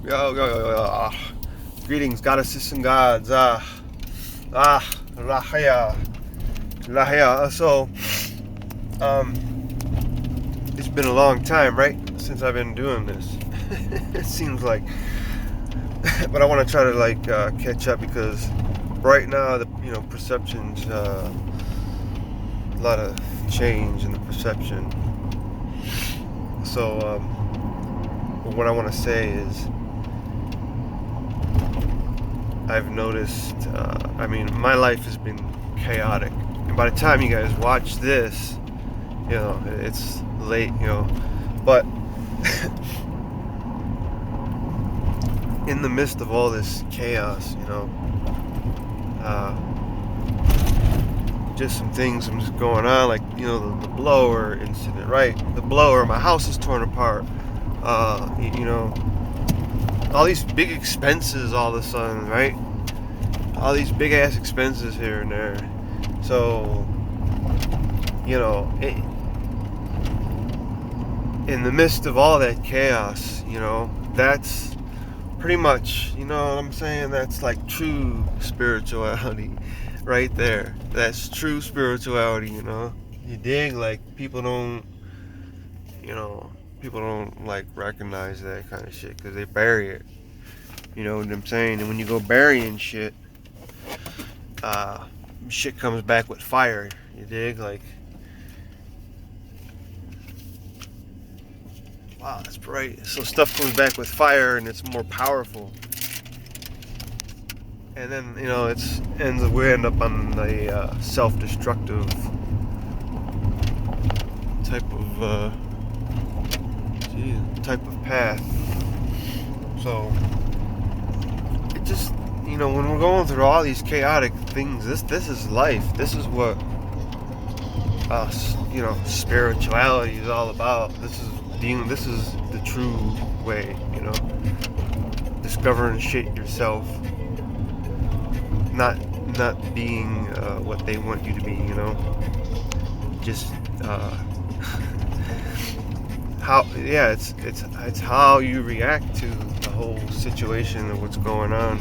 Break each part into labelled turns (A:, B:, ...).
A: Yo. Greetings, goddesses and gods. Lahaya. So, it's been a long time, right? Since I've been doing this. It seems like. But I want to try to catch up because right now the perception's a lot of change in the perception. So what I want to say is I've noticed. My life has been chaotic, and by the time you guys watch this, it's late. But in the midst of all this chaos, just some things I'm just going on, like the blower incident, right? The blower, my house is torn apart. All these big expenses all of a sudden, right? All these big ass expenses here and there. So, in the midst of all that chaos, that's pretty much, what I'm saying? That's like true spirituality right there. That's true spirituality, You dig? Like, people don't like recognize that kind of shit because they bury it. You know what I'm saying? And when you go burying shit, shit comes back with fire. You dig? Like, wow, that's bright. So stuff comes back with fire and it's more powerful. And then, we end up on the self-destructive type of path. So it just, when we're going through all these chaotic things, this is life. This is what spirituality is all about. This is the true way, discovering shit yourself, not being what they want you to be, just it's how you react to the whole situation of what's going on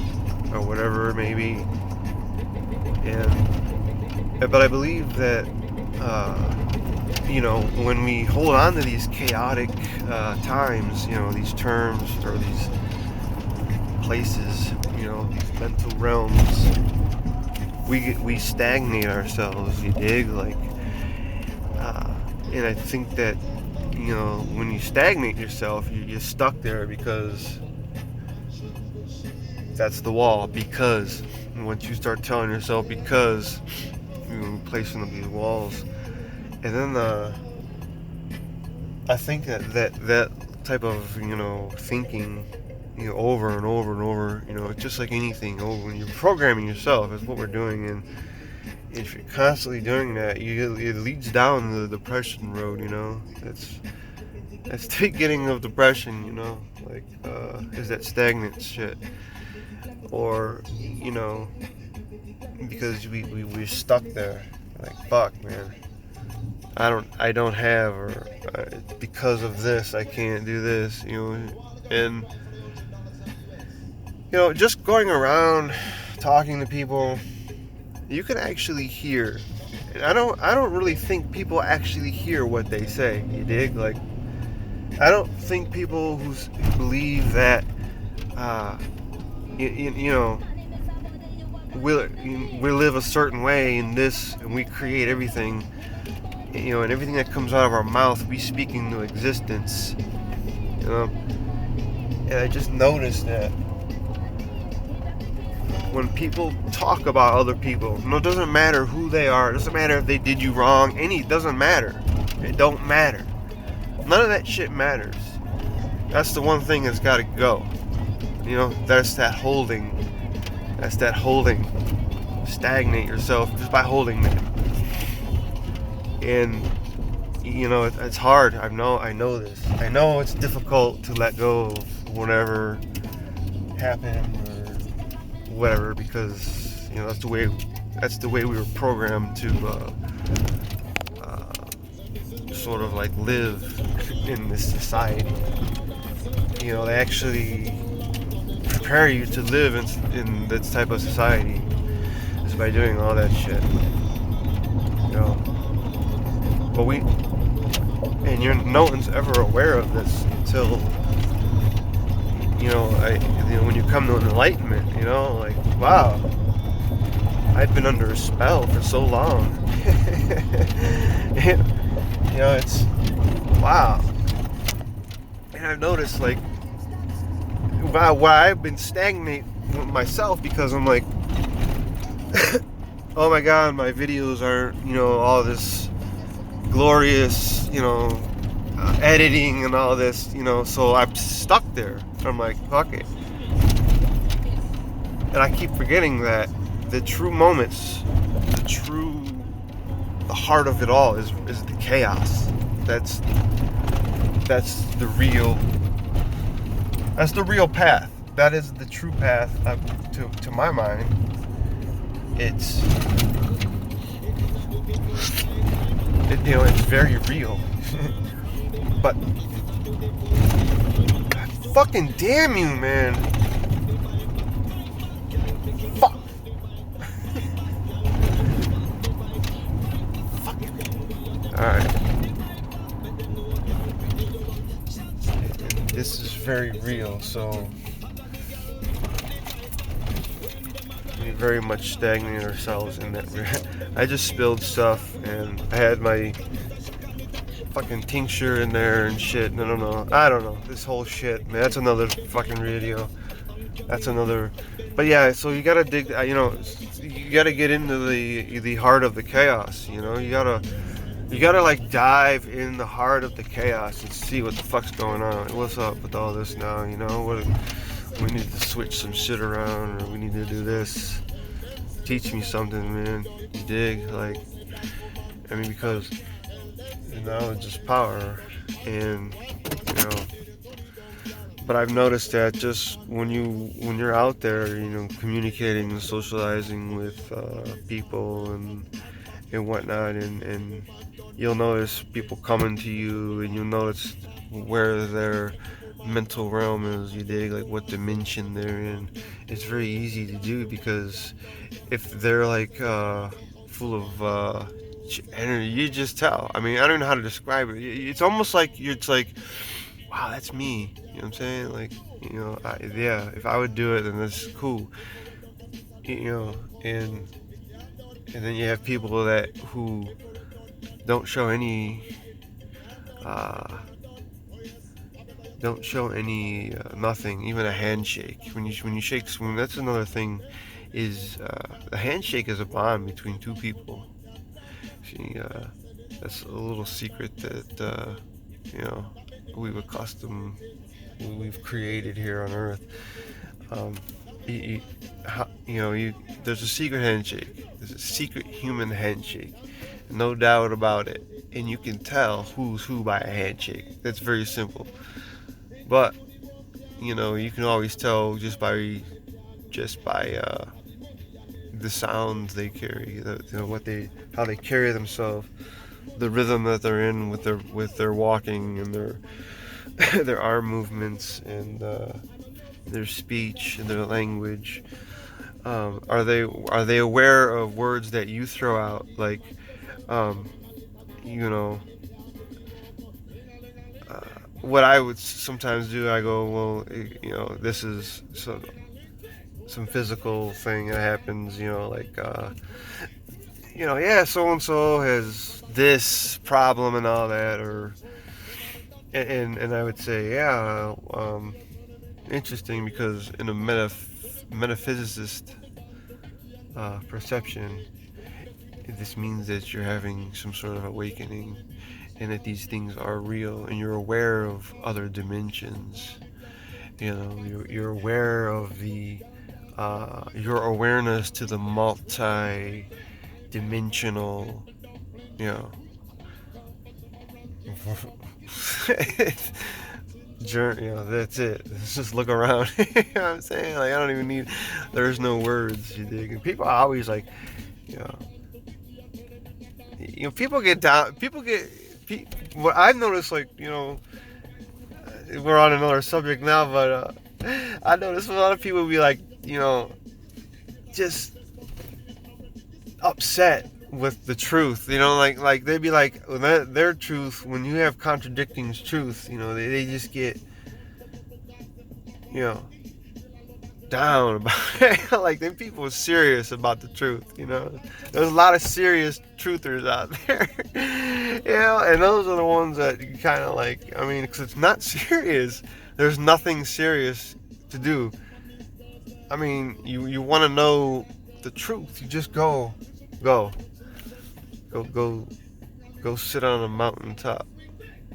A: or whatever it may be. But I believe that when we hold on to these chaotic times, these terms or these places, these mental realms, we stagnate ourselves. You dig? Like, and I think that when you stagnate yourself, you're stuck there because that's the wall. Because once you start telling yourself because, placing up these walls, and then I think that type of thinking, over and over and over, it's just like anything. When you're programming yourself, is what we're doing, and if you're constantly doing that, it leads down the depression road. That's the beginning of depression. Is that stagnant shit, or because we're stuck there. Like, fuck, man. I don't have, or because of this I can't do this, and just going around talking to people, you can actually hear. And I don't really think people actually hear what they say. You dig? Like, I don't think people who believe that we live a certain way in this, and we create everything, and everything that comes out of our mouth we speak into existence. And I just noticed that when people talk about other people, it doesn't matter who they are, it doesn't matter if they did you wrong, it doesn't matter. It don't matter. None of that shit matters. That's the one thing that's got to go. That's that holding. Stagnate yourself just by holding that. And it's hard. I know this. I know it's difficult to let go of whatever happened or whatever, because that's the way we were programmed to sort of like live in this society. They actually prepare you to live in this type of society is by doing all that shit. You know, but no one's ever aware of this until, when you come to an enlightenment, like, wow, I've been under a spell for so long. It's, wow. And I've noticed, like, why I've been stagnate myself, because I'm like, oh my god, my videos aren't, all this glorious, editing and all this, so I'm stuck there. I'm like, fuck it. And I keep forgetting that the true moments, the heart of it all is the chaos. That's the real path. That is the true path to my mind. It's very real. But fucking damn you, man. Fuck. Fuck. Alright. This is very real, so we very much stagnate ourselves in that. I just spilled stuff, and I had my fucking tincture in there and shit, and I don't know, this whole shit, man. That's another fucking video. That's another, but yeah, so you gotta dig, you gotta get into the heart of the chaos, you gotta like dive in the heart of the chaos and see what the fuck's going on. What's up with all this now, what, we need to switch some shit around, or we need to do this. Teach me something, man. You dig? Like, because knowledge is power, and but I've noticed that just when you're out there, communicating and socializing with people and whatnot, and you'll notice people coming to you, and you'll notice where their mental realm is, you dig, like what dimension they're in. It's very easy to do, because if they're like full of energy, you just tell. I don't know how to describe it. It's almost like it's like, wow, that's me. You know what I'm saying? Like, if I would do it, then that's cool. And then you have people who don't show any nothing, even a handshake. When you shake swoon, that's another thing. Is a handshake is a bond between two people. See, that's a little secret that we've created here on Earth. There's a secret handshake. There's a secret human handshake, no doubt about it. And you can tell who's who by a handshake. That's very simple. But you can always tell just by the sounds they carry, how they carry themselves, the rhythm that they're in with their walking and their arm movements and their speech and their language. Are they aware of words that you throw out, like what I would sometimes do? I go, well, this is some physical thing that happens, like so and so has this problem and all that, or and I would say, interesting, because in a metaphysicist perception, this means that you're having some sort of awakening, and that these things are real, and you're aware of other dimensions. You're aware of your awareness to the multi-dimensional, journey. That's it. Let's just look around. You know what I'm saying? Like, I don't even need. There's no words. You dig? And people are always like, people get down. What I've noticed, like, we're on another subject now, but I notice a lot of people be like, just upset with the truth, like they'd be like their truth. When you have contradicting truth, they just get, you know, down about it. Like, them people are serious about the truth. There's a lot of serious truthers out there. And those are the ones that you kind of like. I mean, because it's not serious. There's nothing serious to do. I mean, you want to know the truth, you just go sit on a mountaintop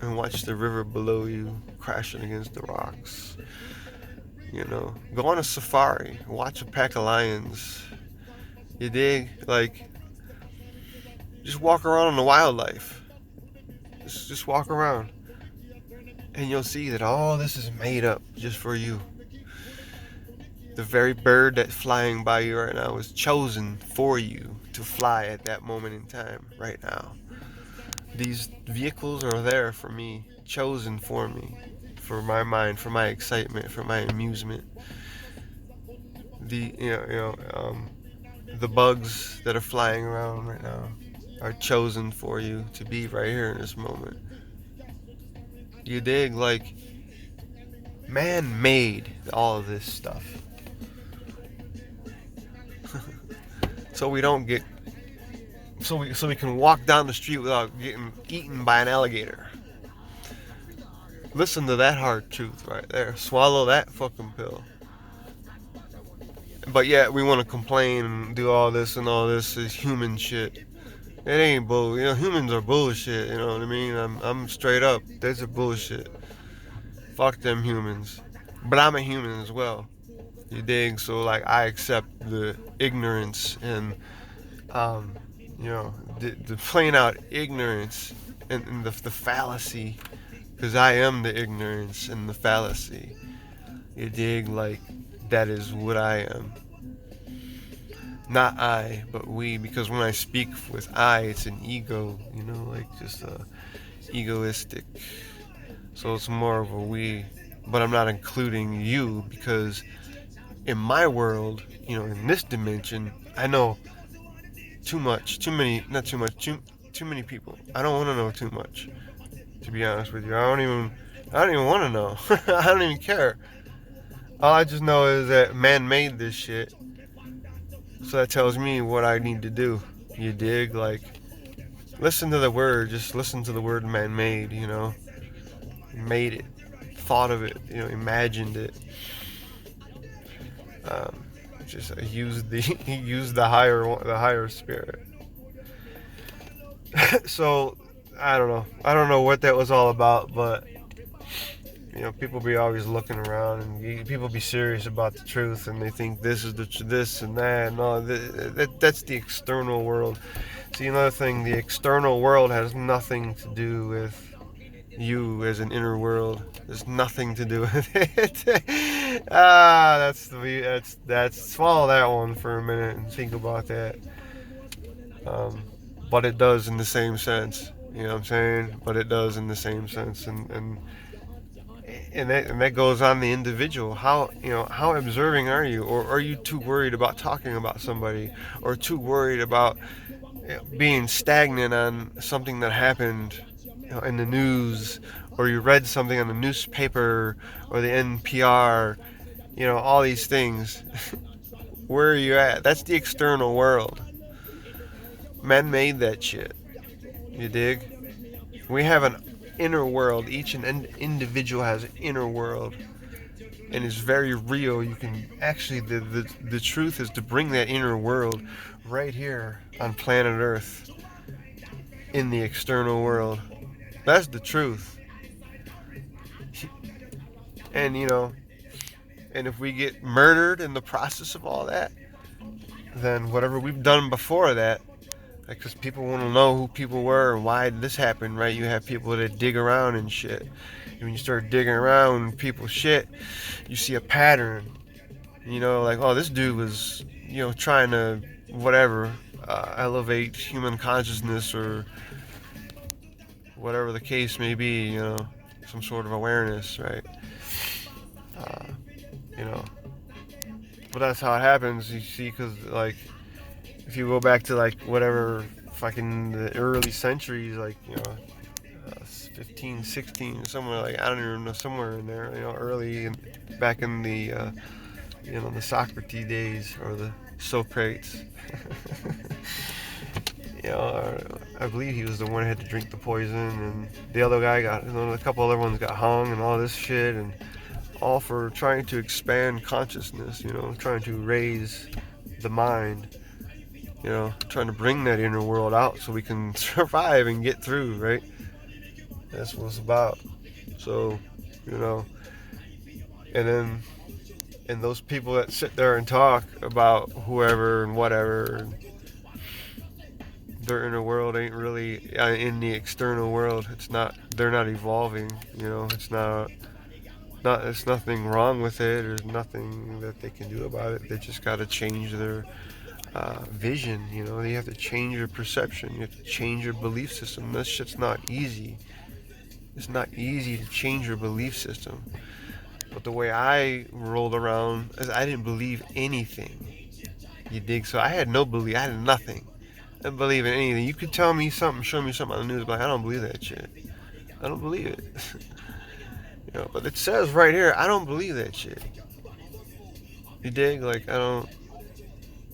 A: and watch the river below you crashing against the rocks. Go on a safari, watch a pack of lions. You dig? Like, just walk around in the wildlife. Just walk around, and you'll see that all this is made up just for you. The very bird that's flying by you right now was chosen for you to fly at that moment in time, right now. These vehicles are there for me, chosen for me, for my mind, for my excitement, for my amusement. The bugs that are flying around right now are chosen for you to be right here in this moment. You dig? Like, man made all of this stuff. So we don't get so we can walk down the street without getting eaten by an alligator. Listen to that hard truth right there. Swallow that fucking pill. But yet we want to complain and do all this, and all this is human shit. It ain't bull. Humans are bullshit. You know what I mean? I'm straight up. That's a bullshit. Fuck them humans. But I'm a human as well. You dig? So, like, I accept the ignorance and the plain out ignorance and the fallacy, because I am the ignorance and the fallacy. You dig? Like, that is what I am. Not I, but we, because when I speak with I, it's an ego, like just egoistic. So it's more of a we, but I'm not including you, because in my world, in this dimension, I know too much, too many people. I don't want to know too much, to be honest with you. I don't even want to know. I don't even care. All I just know is that man made this shit. So that tells me what I need to do. You dig? Like, listen to the word. Just listen to the word man made, Made it. Thought of it, imagined it. Just used the higher spirit. So, I don't know what that was all about, but people be always looking around, and people be serious about the truth, and they think this is this and that, and all that's the external world. See, another thing, the external world has nothing to do with you as an inner world. There's nothing to do with it. That's swallow that one for a minute and think about that. But it does in the same sense. You know what I'm saying? But it does in the same sense, and that goes on the individual. How observing are you, or are you too worried about talking about somebody, or too worried about being stagnant on something that happened in the news, or you read something on the newspaper or the NPR, all these things. Where are you at? That's the external world. Man made that shit. You dig? We have an inner world. Each individual has an inner world, and it's very real. You can actually, the truth is to bring that inner world right here on planet Earth, in the external world. That's the truth. And and if we get murdered in the process of all that, then whatever we've done before that, because people want to know who people were and why this happened, right? You have people that dig around and shit. And when you start digging around people's shit, you see a pattern. Like, oh, this dude was, trying to, whatever, elevate human consciousness, or whatever the case may be, some sort of awareness, right? you know. But that's how it happens, you see, because, like, if you go back to, like, whatever, fucking the early centuries, like, 15, 16, somewhere, like, I don't even know, somewhere in there, early, back in the, the Socrates days, or the Socrates. I believe he was the one who had to drink the poison, and the other guy a couple other ones got hung, and all this shit, and all for trying to expand consciousness, trying to raise the mind, trying to bring that inner world out so we can survive and get through, right? That's what it's about. So, and those people that sit there and talk about whoever and whatever, their inner world ain't really in the external world. They're not evolving, there's nothing wrong with it. There's nothing that they can do about it. They just got to change their vision. They have to change your perception. You have to change your belief system. This shit's not easy. It's not easy to change your belief system. But the way I rolled around is I didn't believe anything. You dig? So I had no belief. I had nothing. I didn't believe in anything. You could tell me something, show me something on the news, but I don't believe that shit. I don't believe it. But it says right here, I don't believe that shit. You dig? Like, I don't.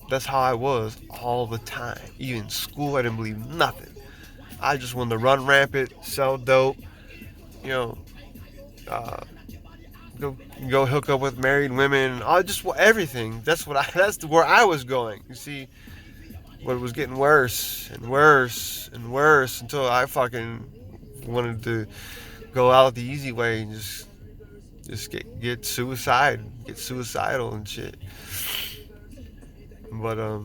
A: That's how I was all the time. Even in school, I didn't believe nothing. I just wanted to run rampant, sell dope, go hook up with married women. Everything. That's where I was going. You see, but it was getting worse and worse and worse until I fucking wanted to go out the easy way and just get suicidal and shit. But I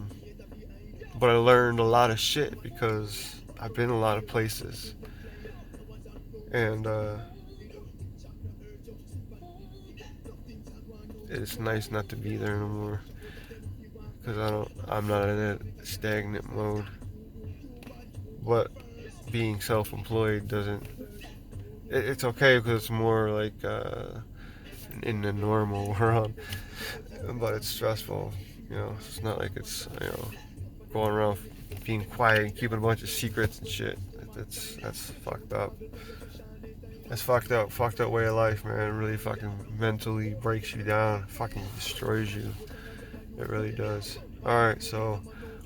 A: learned a lot of shit because I've been a lot of places, and it's nice not to be there no more, because I'm not in that stagnant mode. But being self-employed doesn't. It's okay because it's more like in the normal world, but it's stressful. It's not like it's going around being quiet and keeping a bunch of secrets and shit. That's fucked up. That's fucked up way of life, man. It really fucking mentally breaks you down, fucking destroys you. It really does. All right, so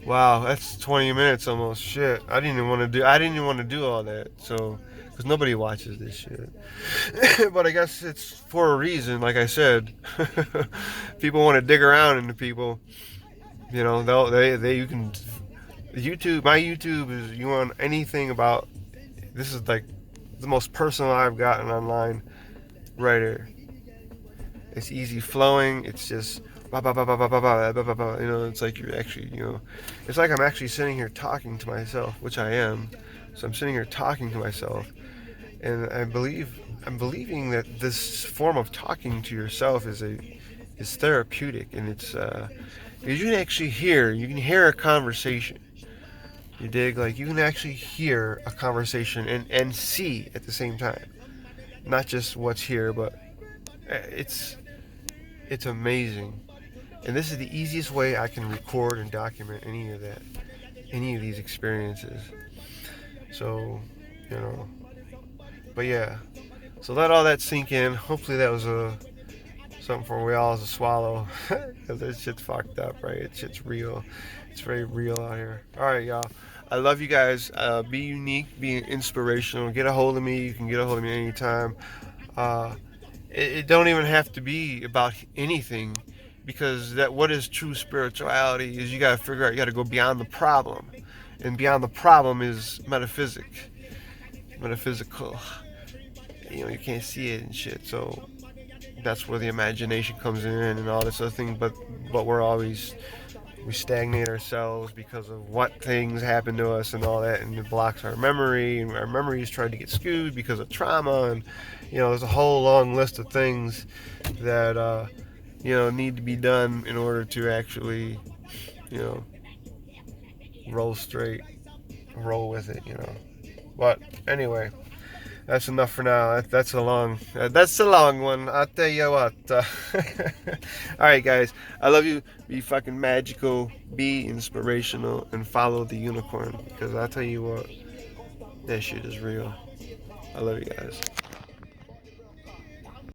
A: wow, that's 20 minutes almost. Shit, I didn't even want to do all that. So, because nobody watches this shit. But I guess it's for a reason. Like I said, people want to dig around into people. You can. YouTube, my YouTube is, you want anything about, this is like the most personal I've gotten online right here. It's easy flowing. It's just it's like you're actually, it's like I'm actually sitting here talking to myself, which I am. So I'm sitting here talking to myself, and I'm believing that this form of talking to yourself is therapeutic, and it's you can actually hear a conversation. You dig? Like, you can actually hear a conversation and see at the same time. Not just what's here, but it's amazing. And this is the easiest way I can record and document any of these experiences. So, but yeah. So let all that sink in. Hopefully that was something for we all to swallow. Because this shit's fucked up, right? Shit's real. It's very real out here. Alright, y'all. I love you guys. Be unique. Be inspirational. Get a hold of me. You can get a hold of me anytime. It don't even have to be about anything. Because what is true spirituality is you got to figure out, you got to go beyond the problem. And beyond the problem is metaphysical. You can't see it and shit. So that's where the imagination comes in and all this other thing. But we stagnate ourselves because of what things happen to us and all that, and it blocks our memory, and our memories try to get skewed because of trauma, and there's a whole long list of things that need to be done in order to actually roll straight, roll with it. But anyway, That's enough for now. That's a long. That's a long one. I'll tell you what. All right, guys. I love you. Be fucking magical. Be inspirational, and follow the unicorn. Because I tell you what, that shit is real. I love you guys.